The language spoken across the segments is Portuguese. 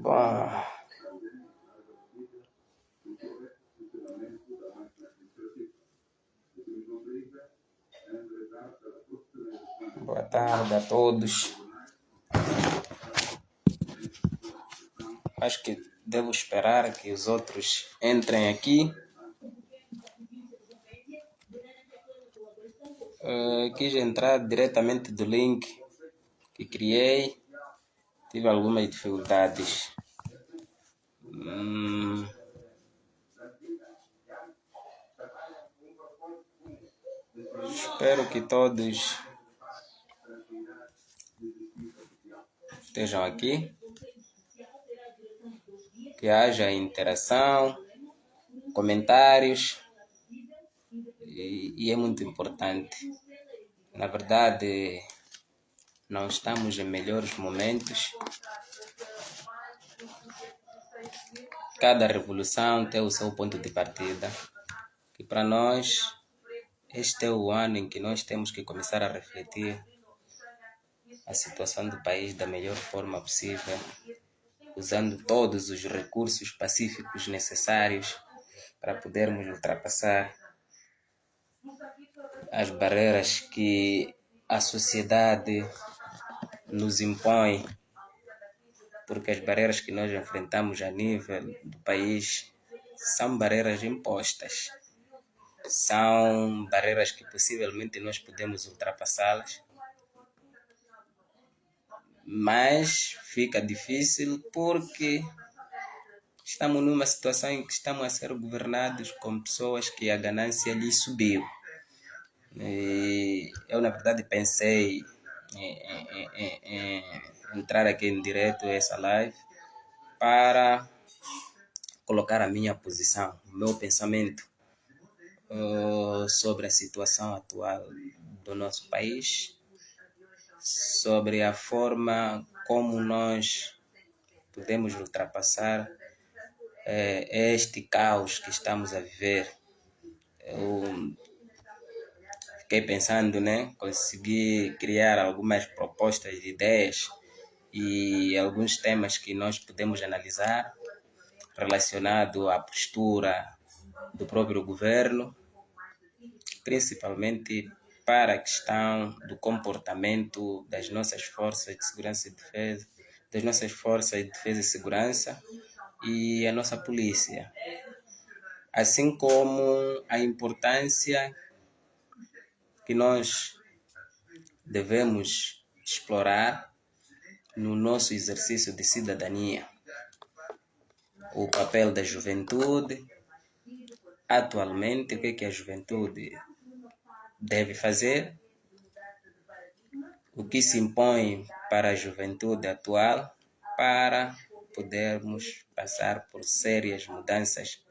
Bom, boa tarde a todos. Acho que devo esperar que os outros entrem aqui. Quis entrar diretamente do link que criei. Tive algumas dificuldades. Espero que todos estejam aqui, que haja interação, comentários, e é muito importante. Na verdade, não estamos em melhores momentos. Cada revolução tem o seu ponto de partida. E para nós, este é o ano em que nós temos que começar a refletir a situação do país da melhor forma possível, usando todos os recursos pacíficos necessários para podermos ultrapassar as barreiras que a sociedade nos impõe, porque as barreiras que nós enfrentamos a nível do país são barreiras impostas. São barreiras que possivelmente nós podemos ultrapassá-las, mas fica difícil porque estamos numa situação em que estamos a ser governados com pessoas que a ganância lhes subiu. E eu, na verdade, pensei em entrar aqui em direto essa live para colocar a minha posição, o meu pensamento sobre a situação atual do nosso país, sobre a forma como nós podemos ultrapassar este caos que estamos a viver. Eu fiquei pensando, consegui criar algumas propostas de ideias e alguns temas que nós podemos analisar relacionado à postura do próprio governo, principalmente para a questão do comportamento das nossas forças de segurança e defesa, das nossas forças de defesa e segurança e a nossa polícia, assim como a importância que nós devemos explorar no nosso exercício de cidadania, o papel da juventude. Atualmente, o que a juventude deve fazer? O que se impõe para a juventude atual para podermos passar por sérias mudanças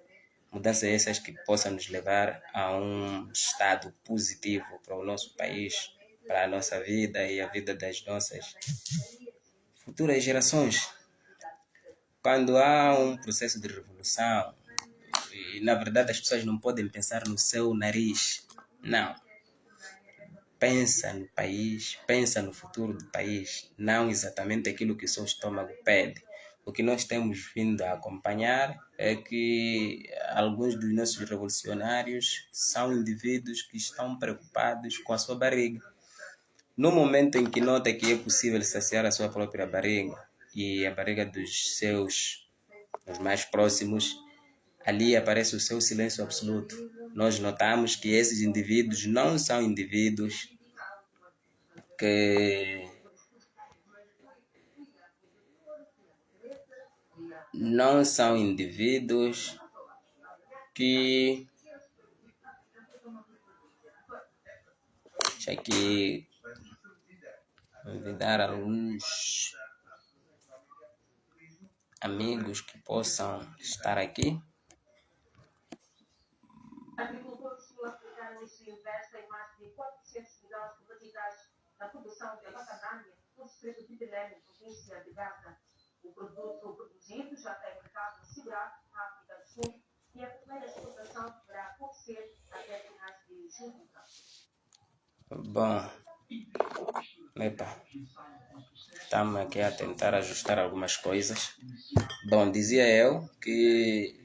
essas que possam nos levar a um estado positivo para o nosso país, para a nossa vida e a vida das nossas futuras gerações. Quando há um processo de revolução, e na verdade as pessoas não podem pensar no seu nariz, não. Pensa no país, pensa no futuro do país, não exatamente aquilo que o seu estômago pede. O que nós temos vindo a acompanhar é que alguns dos nossos revolucionários são indivíduos que estão preocupados com a sua barriga. No momento em que nota que é possível saciar a sua própria barriga e a barriga dos seus, os mais próximos, ali aparece o seu silêncio absoluto. Nós notamos que esses indivíduos não são indivíduos que deixa aqui convidar alguns amigos que possam estar aqui. A agricultura sul-africana investe em mais de 400 milhões de meticais na produção de macadâmia no distrito de Belém, província de Gaza. O produto produzido já tem mercado assegurado na África do Sul e a primeira exportação deverá acontecer até finais de julho. Bom, Epa, estamos aqui a tentar ajustar algumas coisas. Bom, dizia eu que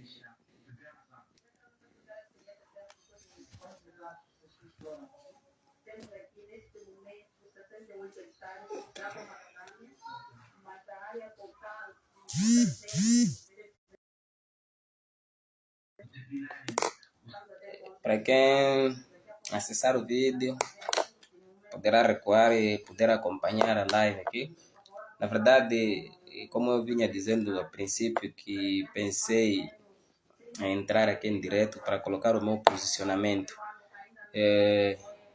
para quem acessar o vídeo poderá recuar e poder acompanhar a live aqui. Na verdade, como eu vinha dizendo a princípio, que pensei em entrar aqui em direto para colocar o meu posicionamento.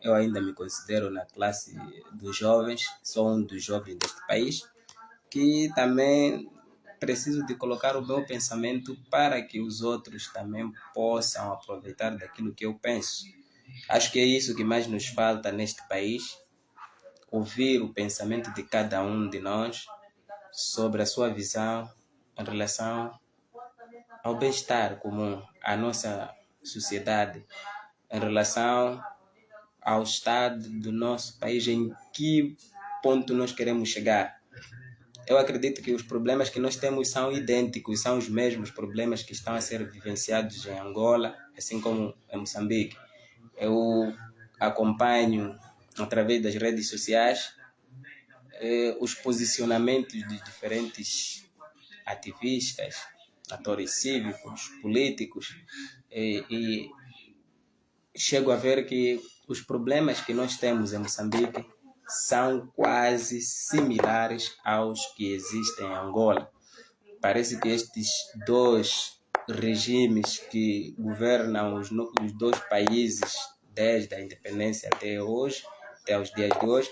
Eu ainda me considero na classe dos jovens, sou um dos jovens deste país, que também preciso de colocar o meu pensamento para que os outros também possam aproveitar daquilo que eu penso. Acho que é isso que mais nos falta neste país, ouvir o pensamento de cada um de nós sobre a sua visão em relação ao bem-estar comum, à nossa sociedade, em relação ao estado do nosso país, em que ponto nós queremos chegar. Eu acredito que os problemas que nós temos são idênticos, são os mesmos problemas que estão a ser vivenciados em Angola, assim como em Moçambique. Eu acompanho, através das redes sociais, os posicionamentos de diferentes ativistas, atores cívicos, políticos, e chego a ver que os problemas que nós temos em Moçambique são quase similares aos que existem em Angola. Parece que estes dois regimes que governam os dois países desde a independência até hoje, até os dias de hoje,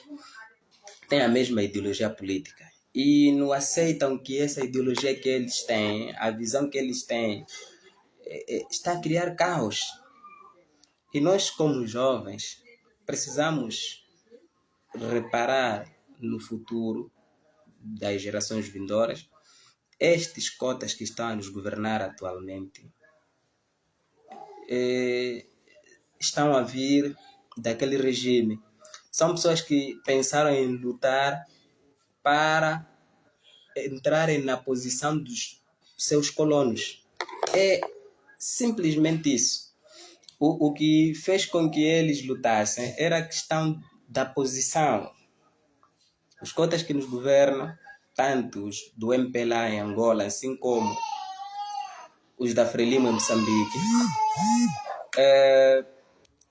têm a mesma ideologia política. E não aceitam que essa ideologia que eles têm, a visão que eles têm, está a criar caos. E nós, como jovens, precisamos reparar no futuro das gerações vindouras. Estes cotas que estão a nos governar atualmente estão a vir daquele regime. São pessoas que pensaram em lutar para entrarem na posição dos seus colonos. É simplesmente isso. O que fez com que eles lutassem era a questão da posição. Os cotas que nos governam, tanto os do MPLA em Angola, assim como os da Frelimo em Moçambique,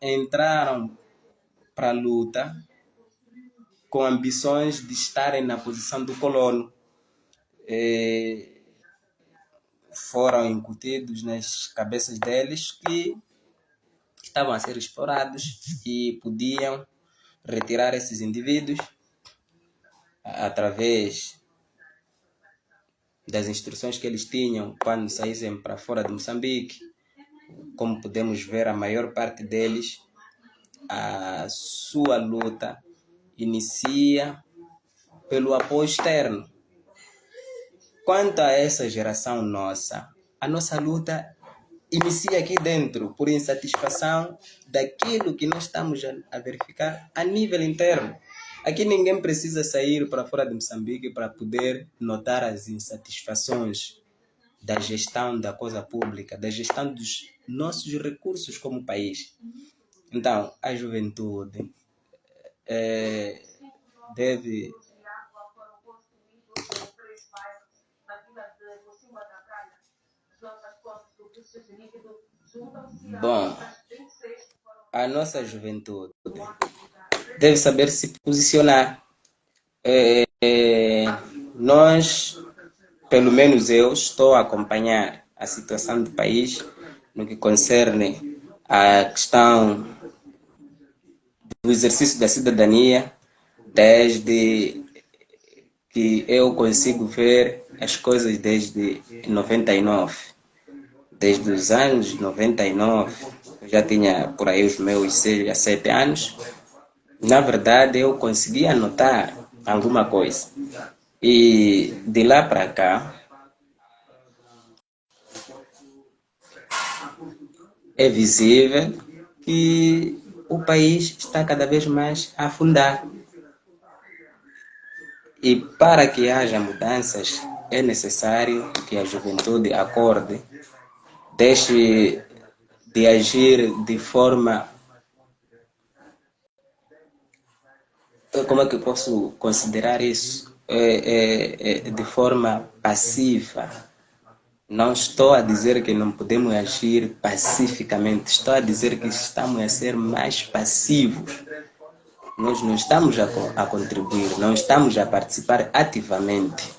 entraram para a luta com ambições de estarem na posição do colono. Foram incutidos nas cabeças deles que estavam a ser explorados e podiam retirar esses indivíduos através das instruções que eles tinham quando saíssem para fora de Moçambique. Como podemos ver, a maior parte deles, a sua luta inicia pelo apoio externo. Quanto a essa geração nossa, a nossa luta inicia aqui dentro, por insatisfação daquilo que nós estamos a verificar a nível interno. Aqui ninguém precisa sair para fora de Moçambique para poder notar as insatisfações da gestão da coisa pública, da gestão dos nossos recursos como país. Então, a juventude deve Bom, a nossa juventude deve saber se posicionar. Nós, pelo menos eu, estou a acompanhar a situação do país no que concerne à questão do exercício da cidadania, desde que eu consigo ver as coisas desde 99. Desde os anos 99, eu já tinha por aí os meus 6 a 7 anos. Na verdade, eu conseguia notar alguma coisa. E de lá para cá, é visível que o país está cada vez mais a afundar. E para que haja mudanças, é necessário que a juventude acorde, deixe de agir de forma, como é que eu posso considerar isso? De forma passiva. Não estou a dizer que não podemos agir pacificamente, estou a dizer que estamos a ser mais passivos. Nós não estamos a contribuir, não estamos a participar ativamente.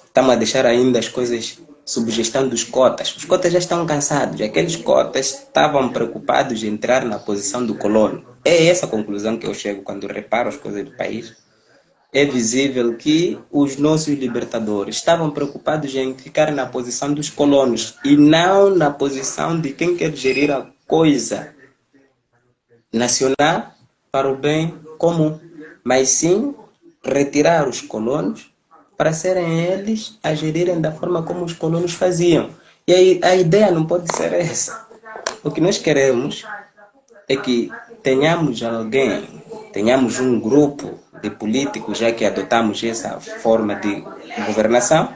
Estamos a deixar ainda as coisas sob gestão dos cotas. Os cotas já estão cansados. Aqueles cotas estavam preocupados em entrar na posição do colono. É essa a conclusão que eu chego quando reparo as coisas do país. É visível que os nossos libertadores estavam preocupados em ficar na posição dos colonos e não na posição de quem quer gerir a coisa nacional para o bem comum, mas sim retirar os colonos para serem eles a gerirem da forma como os colonos faziam. E aí a ideia não pode ser essa. O que nós queremos é que tenhamos alguém, tenhamos um grupo de políticos, já que adotamos essa forma de governação,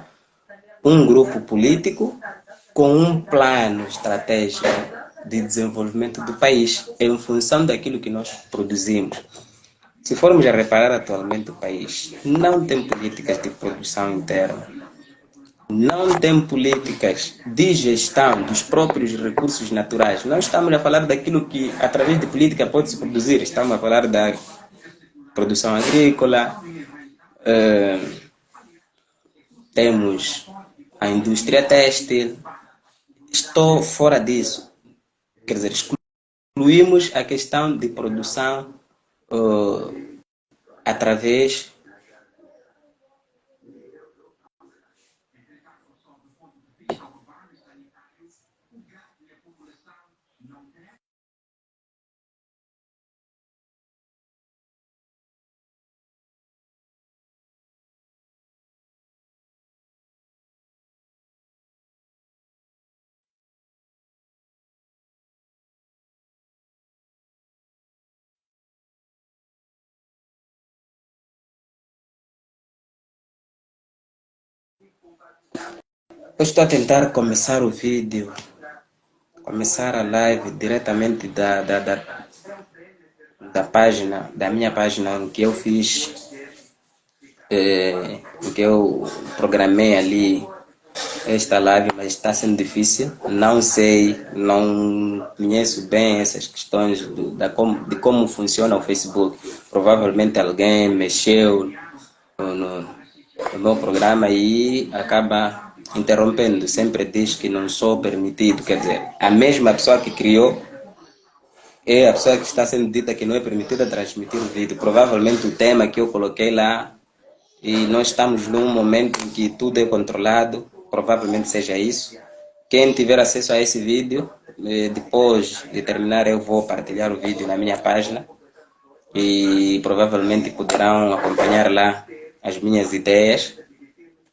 um grupo político com um plano estratégico de desenvolvimento do país em função daquilo que nós produzimos. Se formos a reparar atualmente o país, não tem políticas de produção interna, não tem políticas de gestão dos próprios recursos naturais. Não estamos a falar daquilo que, através de política, pode-se produzir. Estamos a falar da produção agrícola, temos a indústria têxtil. Estou fora disso. Quer dizer, excluímos a questão de produção através. Eu estou a tentar começar o vídeo, começar a live diretamente da página, da minha página, em que eu fiz, em que eu programei ali esta live, mas está sendo difícil. Não sei, não conheço bem essas questões de como funciona o Facebook. Provavelmente alguém mexeu no meu programa e acaba interrompendo. Sempre diz que não sou permitido. Quer dizer, a mesma pessoa que criou é a pessoa que está sendo dita que não é permitida transmitir o vídeo. Provavelmente o tema que eu coloquei lá, e nós estamos num momento em que tudo é controlado, provavelmente seja isso. Quem tiver acesso a esse vídeo, depois de terminar eu vou partilhar o vídeo na minha página e provavelmente poderão acompanhar lá as minhas ideias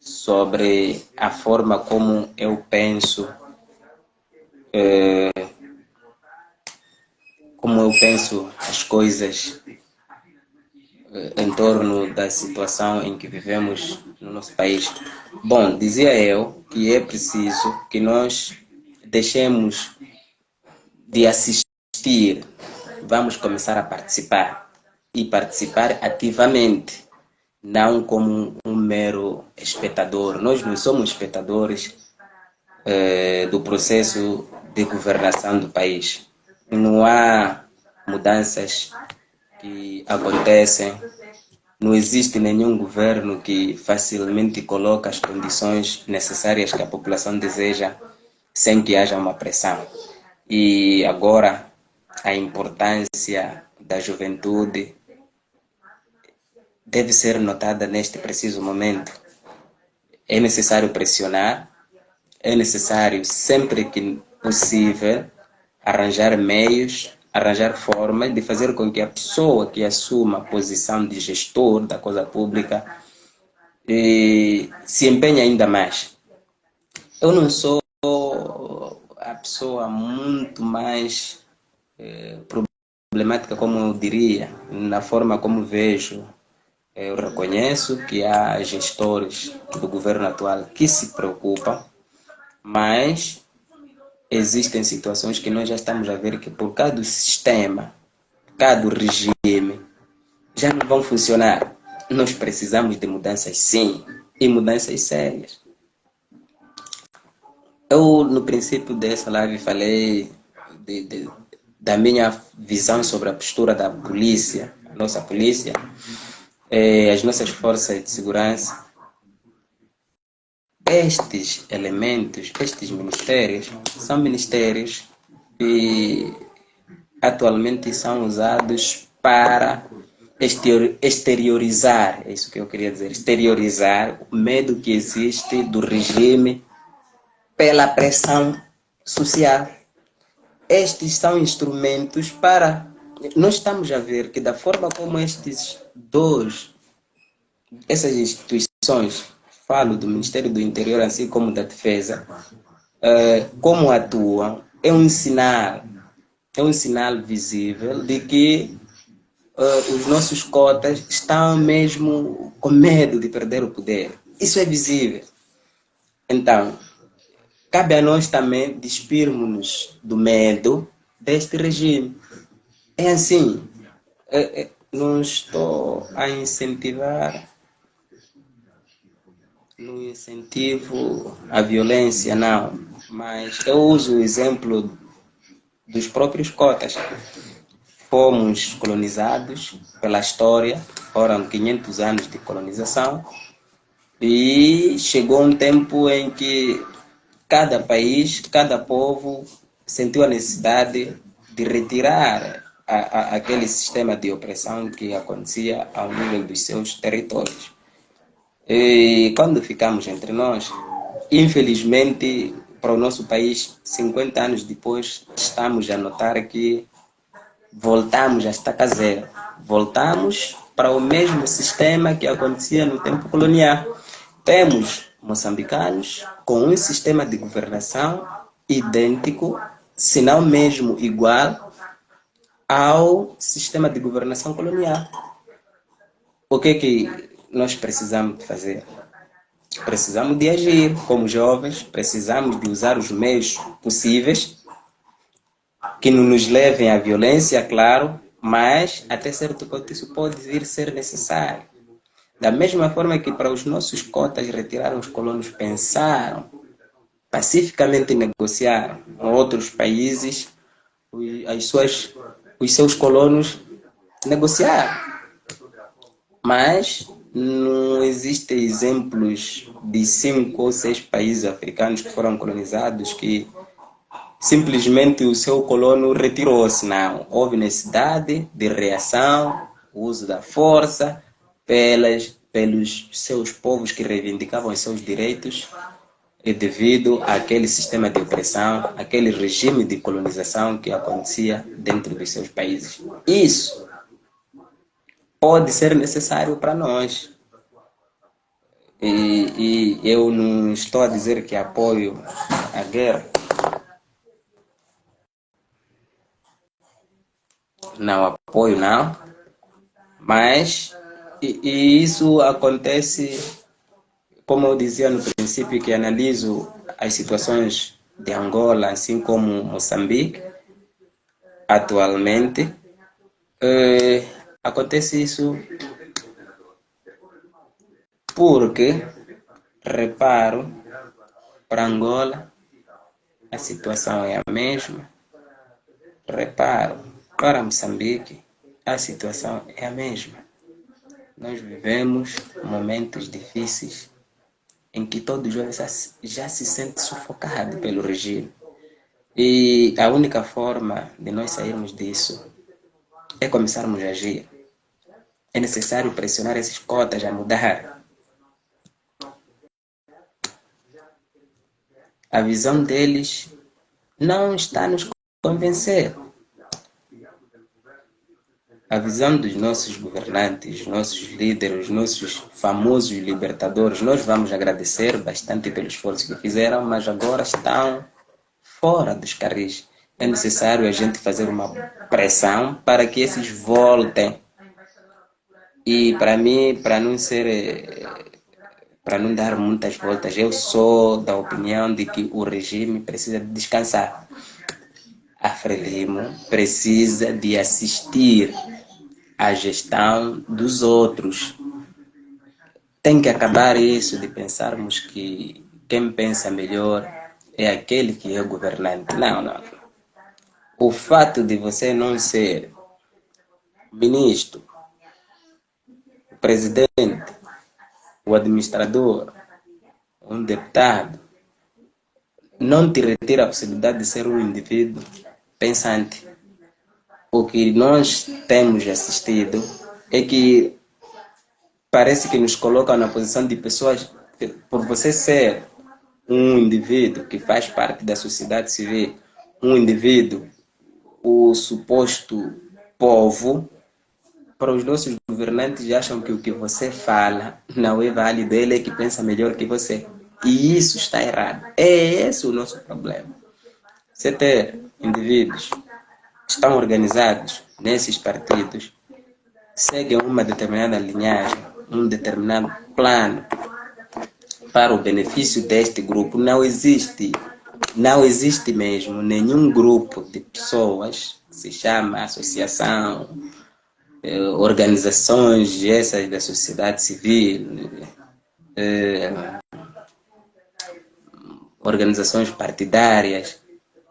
sobre a forma como eu penso, as coisas em torno da situação em que vivemos no nosso país. Bom, dizia eu que é preciso que nós deixemos de assistir, vamos começar a participar e participar ativamente, não como um mero espectador. Nós não somos espectadores do processo de governação do país. Não há mudanças que acontecem. Não existe nenhum governo que facilmente coloca as condições necessárias que a população deseja sem que haja uma pressão. E agora a importância da juventude deve ser notada neste preciso momento. É necessário pressionar, é necessário sempre que possível arranjar meios, arranjar formas de fazer com que a pessoa que assuma a posição de gestor da coisa pública se empenhe ainda mais. Eu não sou a pessoa muito mais problemática, como eu diria, na forma como vejo Eu reconheço que há gestores do governo atual que se preocupam, mas existem situações que nós já estamos a ver que por causa do sistema, por causa do regime, já não vão funcionar. Nós precisamos de mudanças sim, e mudanças sérias. Eu, no princípio dessa live, falei da minha visão sobre a postura da polícia, a nossa polícia, as nossas forças de segurança. Estes elementos, estes ministérios, são ministérios que atualmente são usados para exteriorizar, é isso que eu queria dizer, exteriorizar o medo que existe do regime pela pressão social. Estes são instrumentos para... Nós estamos a ver que da forma como essas instituições, falo do Ministério do Interior, assim como da Defesa, como atuam, é um sinal visível de que os nossos cotas estão mesmo com medo de perder o poder. Isso é visível. Então, cabe a nós também despirmos-nos do medo deste regime. É assim, não estou a incentivar, no incentivo à violência, não. Mas eu uso o exemplo dos próprios cotas. Fomos colonizados pela história, foram 500 anos de colonização, e chegou um tempo em que cada país, cada povo sentiu a necessidade de retirar aquele sistema de opressão que acontecia ao nível dos seus territórios. E quando ficamos entre nós, infelizmente, para o nosso país, 50 anos depois, estamos a notar que voltamos a estaca zero. Voltamos para o mesmo sistema que acontecia no tempo colonial. Temos moçambicanos com um sistema de governação idêntico, se não mesmo igual, ao sistema de governação colonial. O que é que nós precisamos fazer? Precisamos de agir como jovens, precisamos de usar os meios possíveis que não nos levem à violência, claro, mas até certo ponto isso pode vir a ser necessário. Da mesma forma que para os nossos cotas retiraram, os colonos pensaram, pacificamente negociaram com outros países, os seus colonos negociaram. Mas não existem exemplos de 5 ou 6 países africanos que foram colonizados que simplesmente o seu colono retirou-se. Não, houve necessidade de reação, uso da força pelos seus povos que reivindicavam os seus direitos, e devido àquele sistema de opressão, aquele regime de colonização que acontecia dentro dos seus países. Isso pode ser necessário para nós. E eu não estou a dizer que apoio a guerra. Não apoio, não. Mas e isso acontece, como eu dizia no princípio, que analiso as situações de Angola, assim como Moçambique, atualmente. Acontece isso porque, reparo, para Angola a situação é a mesma. Reparo, para Moçambique a situação é a mesma. Nós vivemos momentos difíceis em que todos já se sente sufocado pelo regime. E a única forma de nós sairmos disso é começarmos a agir. É necessário pressionar esses cotas a mudar. A visão deles não está a nos convencer. A visão dos nossos governantes, nossos líderes, nossos famosos libertadores, nós vamos agradecer bastante pelo esforço que fizeram, mas agora estão fora dos carris. É necessário a gente fazer uma pressão para que esses voltem E para mim, para não dar muitas voltas, eu sou da opinião de que o regime precisa descansar. A Frelimo precisa de assistir à gestão dos outros. Tem que acabar isso de pensarmos que quem pensa melhor é aquele que é governante. Não, não. O fato de você não ser ministro, o presidente, o administrador, um deputado, não te retira a possibilidade de ser um indivíduo pensante. O que nós temos assistido é que parece que nos colocam na posição de pessoas, por você ser um indivíduo que faz parte da sociedade civil, um indivíduo, o suposto povo, para os nossos governantes acham que o que você fala não é válido, ele é que pensa melhor que você. E isso está errado. É esse o nosso problema. Você ter indivíduos que estão organizados nesses partidos, seguem uma determinada linhagem, um determinado plano para o benefício deste grupo. Não existe mesmo nenhum grupo de pessoas que se chama associação, organizações essas da sociedade civil, organizações partidárias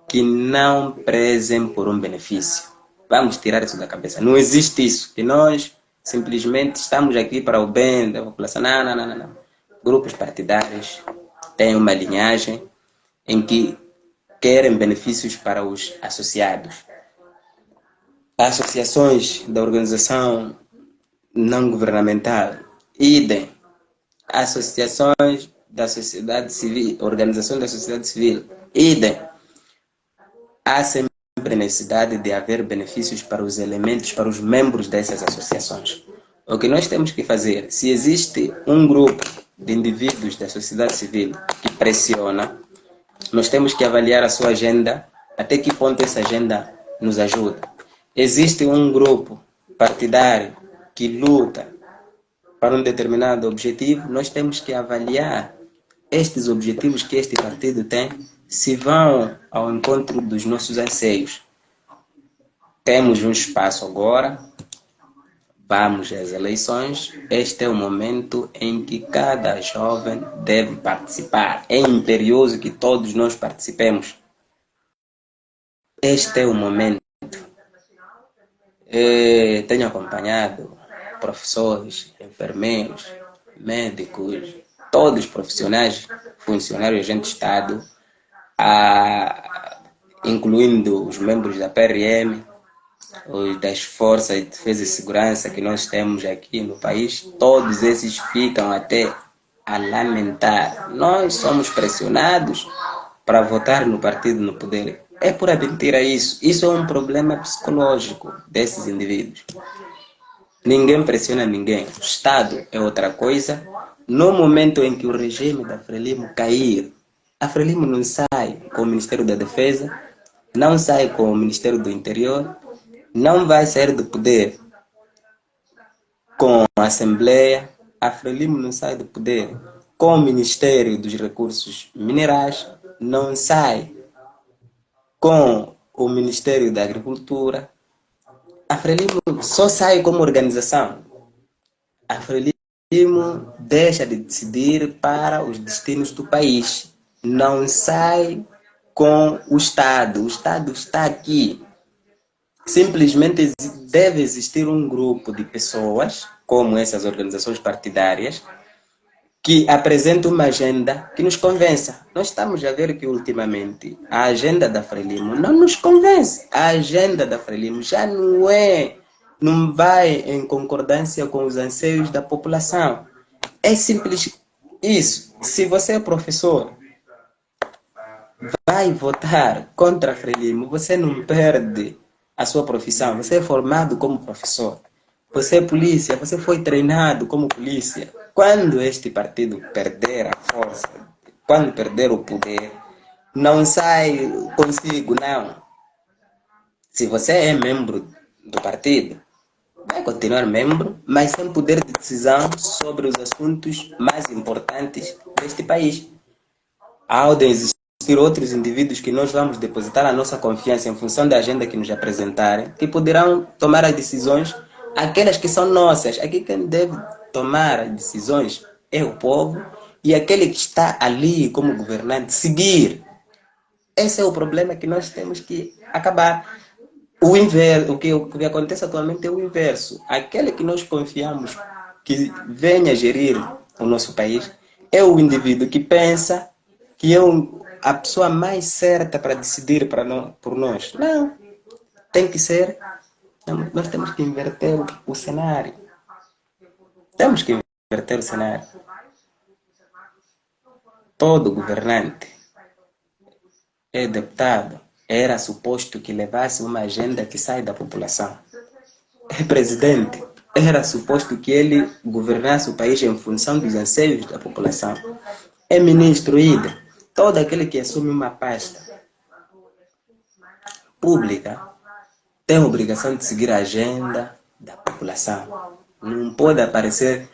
que não prezem por um benefício. Vamos tirar isso da cabeça. Não existe isso, que nós simplesmente estamos aqui para o bem da população. Não, não, não, não. Grupos partidários têm uma linhagem em que querem benefícios para os associados. Associações da organização não governamental, idem. Associações da sociedade civil, organizações da sociedade civil, idem. Há sempre necessidade de haver benefícios para os elementos, para os membros dessas associações. O que nós temos que fazer, se existe um grupo de indivíduos da sociedade civil que pressiona, nós temos que avaliar a sua agenda, até que ponto essa agenda nos ajuda. Existe um grupo partidário que luta para um determinado objetivo, nós temos que avaliar estes objetivos que este partido tem, se vão ao encontro dos nossos anseios. Temos um espaço agora, vamos às eleições, este é o momento em que cada jovem deve participar. É imperioso que todos nós participemos. Este é o momento. Tenho acompanhado professores, enfermeiros, médicos, todos os profissionais, funcionários de Estado, incluindo os membros da PRM, os das Forças de Defesa e Segurança que nós temos aqui no país, todos esses ficam até a lamentar. Nós somos pressionados para votar no partido no poder. É por admitir a isso. Isso é um problema psicológico desses indivíduos. Ninguém pressiona ninguém. O Estado é outra coisa. No momento em que o regime da Frelimo cair, a Frelimo não sai com o Ministério da Defesa, não sai com o Ministério do Interior, não vai sair do poder com a Assembleia, a Frelimo não sai do poder com o Ministério dos Recursos Minerais, não sai com o Ministério da Agricultura. A Frelimo só sai como organização. A Frelimo deixa de decidir para os destinos do país. Não sai com o Estado. O Estado está aqui. Simplesmente deve existir um grupo de pessoas, como essas organizações partidárias, que apresentam uma agenda que nos convença. Nós estamos a ver que ultimamente a agenda da Frelimo não nos convence. A agenda da Frelimo já não vai em concordância com os anseios da população. É simples isso. Se você é professor, vai votar contra a Frelimo, você não perde a sua profissão. Você é formado como professor. Você é polícia, você foi treinado como polícia. Quando este partido perder a força, quando perder o poder, não sai consigo, não. Se você é membro do partido, vai continuar membro, mas sem poder de decisão sobre os assuntos mais importantes deste país. Ao de existir outros indivíduos que nós vamos depositar a nossa confiança em função da agenda que nos apresentarem, que poderão tomar as decisões, aquelas que são nossas. Aqui quem deve tomar as decisões é o povo e aquele que está ali como governante seguir. Esse é o problema que nós temos que acabar. O que acontece atualmente é o inverso. Aquele que nós confiamos que venha gerir o nosso país é o indivíduo que pensa que é a pessoa mais certa para decidir por nós. Não, tem que ser. Nós temos que inverter o cenário. Temos que inverter o cenário. Todo governante é deputado. Era suposto que levasse uma agenda que sai da população. É presidente. Era suposto que ele governasse o país em função dos anseios da população. É ministro, líder. Todo aquele que assume uma pasta pública tem a obrigação de seguir a agenda da população. Não pode aparecer,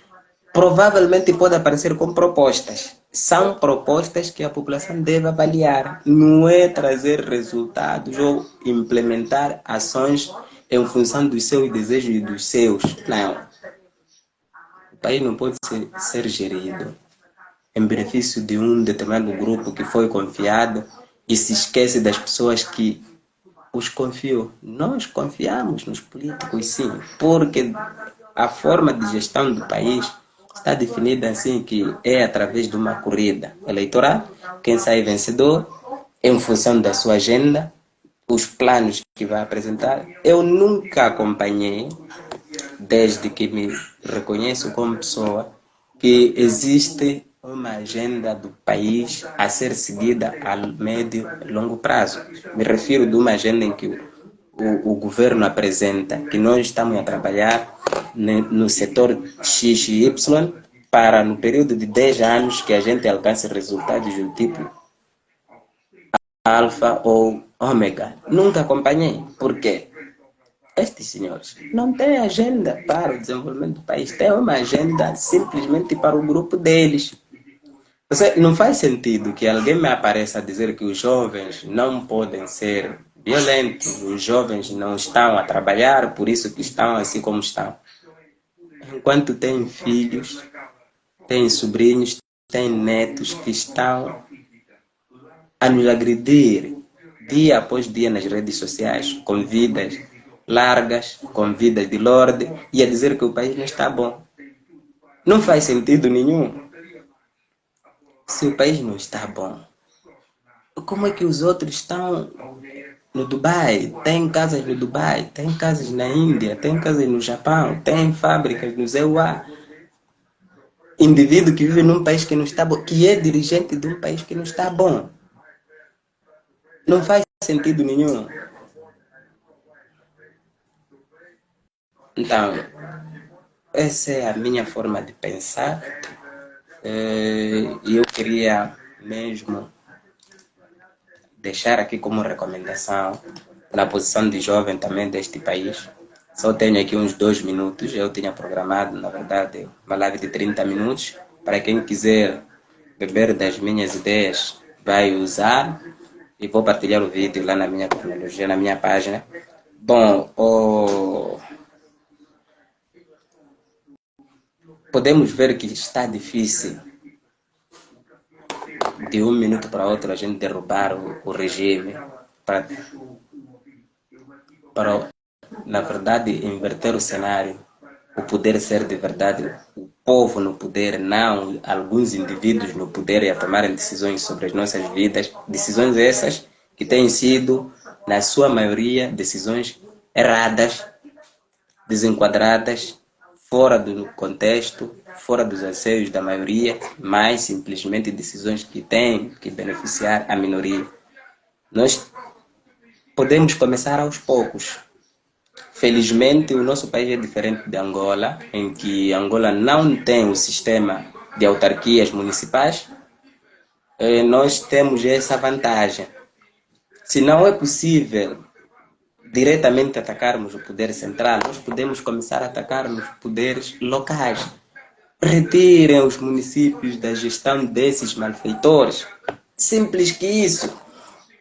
provavelmente pode aparecer com propostas. São propostas que a população deve avaliar. Não é trazer resultados ou implementar ações em função dos seus desejos e dos seus. Não. O país não pode ser gerido em benefício de um determinado grupo que foi confiado e se esquece das pessoas que os confiou. Nós confiamos nos políticos, sim, porque a forma de gestão do país está definida assim que é através de uma corrida eleitoral. Quem sai vencedor em função da sua agenda, os planos que vai apresentar. Eu nunca acompanhei, desde que me reconheço como pessoa, que existe uma agenda do país a ser seguida a médio e longo prazo. Me refiro de uma agenda em que o governo apresenta que nós estamos a trabalhar no setor X e Y para, no período de 10 anos, que a gente alcance resultados do tipo alfa ou ômega. Nunca acompanhei. Por quê? Estes senhores não têm agenda para o desenvolvimento do país, têm uma agenda simplesmente para o grupo deles. Não faz sentido que alguém me apareça a dizer que os jovens não podem ser violentos, os jovens não estão a trabalhar, por isso que estão assim como estão. Enquanto têm filhos, têm sobrinhos, têm netos que estão a nos agredir dia após dia nas redes sociais, com vidas largas, com vidas de lorde, e a dizer que o país não está bom. Não faz sentido nenhum. Se o país não está bom, como é que os outros estão no Dubai? Tem casas no Dubai, tem casas na Índia, tem casas no Japão, tem fábricas no EUA. Indivíduo que vive num país que não está bom, que é dirigente de um país que não está bom. Não faz sentido nenhum. Então, essa é a minha forma de pensar. E eu queria mesmo deixar aqui como recomendação, na posição de jovem também deste país. Só tenho aqui uns 2 minutos. Eu tinha programado, na verdade, uma live de 30 minutos. Para quem quiser beber das minhas ideias, vai usar. E vou partilhar o vídeo lá na minha tecnologia, na minha página. Bom, podemos ver que está difícil de um minuto para outro a gente derrubar o regime para, na verdade, inverter o cenário, o poder ser de verdade o povo no poder, não alguns indivíduos no poder e a tomarem decisões sobre as nossas vidas, decisões essas que têm sido, na sua maioria, decisões erradas, desenquadradas, fora do contexto, fora dos anseios da maioria, mas simplesmente decisões que têm que beneficiar a minoria. Nós podemos começar aos poucos. Felizmente, o nosso país é diferente de Angola, em que Angola não tem o sistema de autarquias municipais. Nós temos essa vantagem. Se não é possível diretamente atacarmos o poder central, nós podemos começar a atacar nos poderes locais. Retirem os municípios da gestão desses malfeitores. Simples que isso.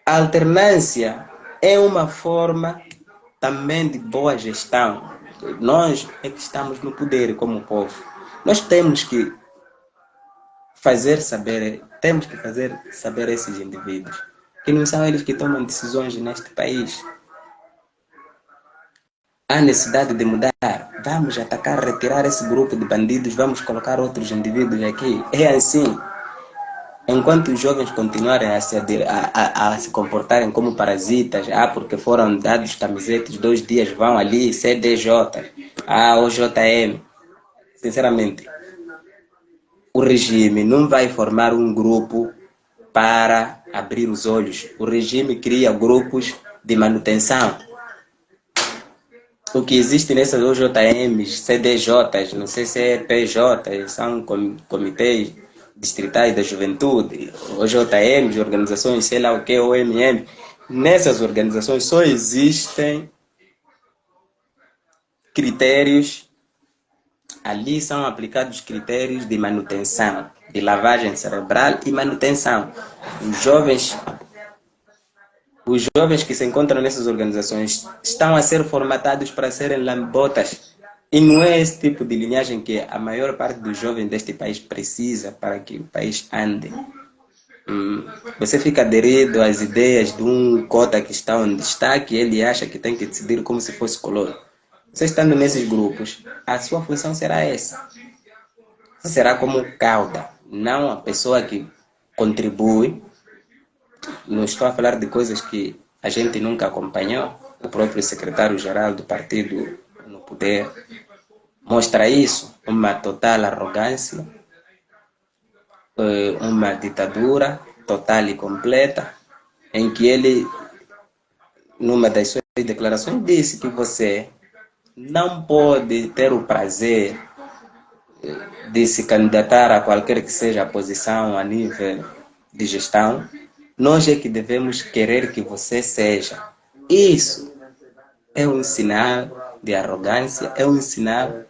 A alternância é uma forma também de boa gestão. Nós é que estamos no poder como povo. Nós temos que fazer saber esses indivíduos que não são eles que tomam decisões neste país. Há necessidade de mudar. Vamos atacar, retirar esse grupo de bandidos, vamos colocar outros indivíduos aqui. É assim. Enquanto os jovens continuarem a se comportarem como parasitas, porque foram dados camisetas, 2 dias vão ali, CDJ, OJM, sinceramente, o regime não vai formar um grupo para abrir os olhos. O regime cria grupos de manutenção. O que existe nessas OJMs, CDJs, não sei se é PJ, são comitês distritais da juventude, OJMs, organizações, sei lá o que, OMM. Nessas organizações só existem critérios, ali são aplicados critérios de manutenção, de lavagem cerebral e manutenção. Os jovens que se encontram nessas organizações estão a ser formatados para serem lambotas. E não é esse tipo de linhagem que a maior parte dos jovens deste país precisa para que o país ande. Você fica aderido às ideias de um cota que está onde está, que ele acha que tem que decidir como se fosse colono. Você estando nesses grupos, a sua função será essa. Você será como cauda, não a pessoa que contribui. Não estou a falar de coisas que a gente nunca acompanhou. O próprio secretário-geral do partido no poder mostra isso, uma total arrogância, uma ditadura total e completa, em que ele, numa das suas declarações, disse que você não pode ter o prazer de se candidatar a qualquer que seja a posição a nível de gestão. Nós é que devemos querer que você seja. Isso é um sinal de arrogância, é um sinal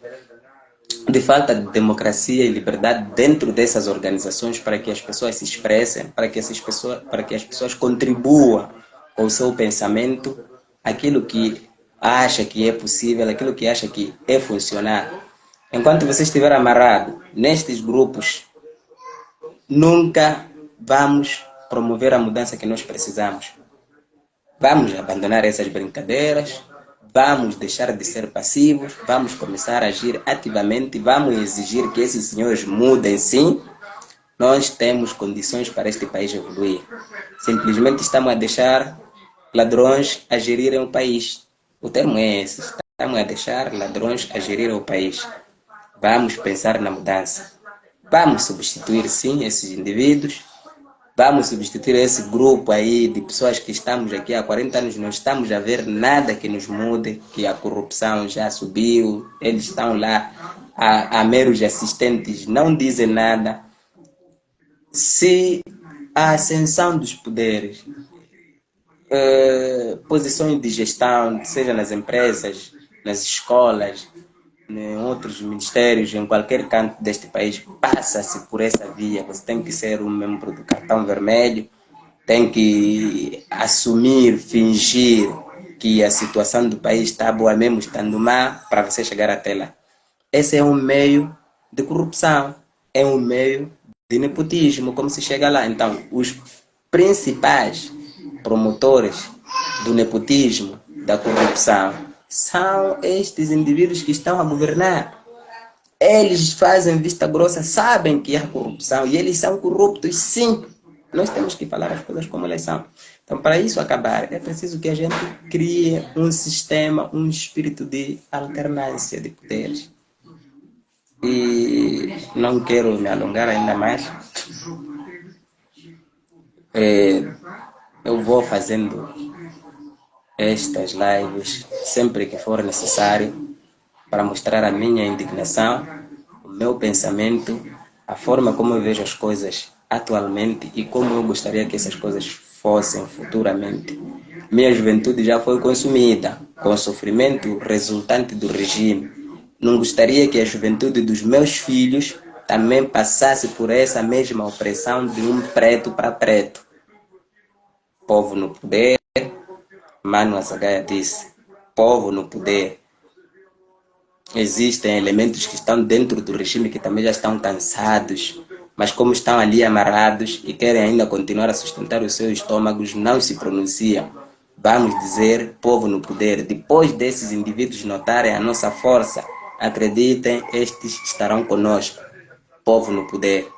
de falta de democracia e liberdade dentro dessas organizações, para que as pessoas se expressem, para que as pessoas contribuam com o seu pensamento, aquilo que acha que é possível, aquilo que acha que é funcionar. Enquanto você estiver amarrado nestes grupos, nunca vamos promover a mudança que nós precisamos. Vamos abandonar essas brincadeiras, vamos deixar de ser passivos, vamos começar a agir ativamente, vamos exigir que esses senhores mudem sim. Nós temos condições para este país evoluir. Simplesmente estamos a deixar ladrões a gerirem o país. O termo é esse, estamos a deixar ladrões a gerirem o país. Vamos pensar na mudança. Vamos substituir sim esses indivíduos. Vamos substituir esse grupo aí de pessoas que estamos aqui há 40 anos, não estamos a ver nada que nos mude, que a corrupção já subiu, eles estão lá a meros assistentes, não dizem nada. Se a ascensão dos poderes, posições de gestão, seja nas empresas, nas escolas, em outros ministérios, em qualquer canto deste país, passa-se por essa via. Você tem que ser um membro do cartão vermelho, tem que assumir, fingir que a situação do país está boa mesmo estando má, para você chegar até lá. Esse é um meio de corrupção, é um meio de nepotismo, como se chega lá. Então, os principais promotores do nepotismo, da corrupção, são estes indivíduos que estão a governar. Eles fazem vista grossa, sabem que há corrupção e eles são corruptos, sim. Nós temos que falar as coisas como elas são. Então, para isso acabar, é preciso que a gente crie um sistema, um espírito de alternância de poderes. E não quero me alongar ainda mais. Eu vou fazendo estas lives sempre que for necessário para mostrar a minha indignação, o meu pensamento, a forma como eu vejo as coisas atualmente e como eu gostaria que essas coisas fossem futuramente. Minha juventude já foi consumida com o sofrimento resultante do regime. Não gostaria que a juventude dos meus filhos também passasse por essa mesma opressão de um preto para preto. Povo no poder, Mano Azagaia disse, povo no poder. Existem elementos que estão dentro do regime que também já estão cansados, mas como estão ali amarrados e querem ainda continuar a sustentar os seus estômagos, não se pronunciam. Vamos dizer povo no poder. Depois desses indivíduos notarem a nossa força, acreditem, estes estarão conosco. Povo no poder.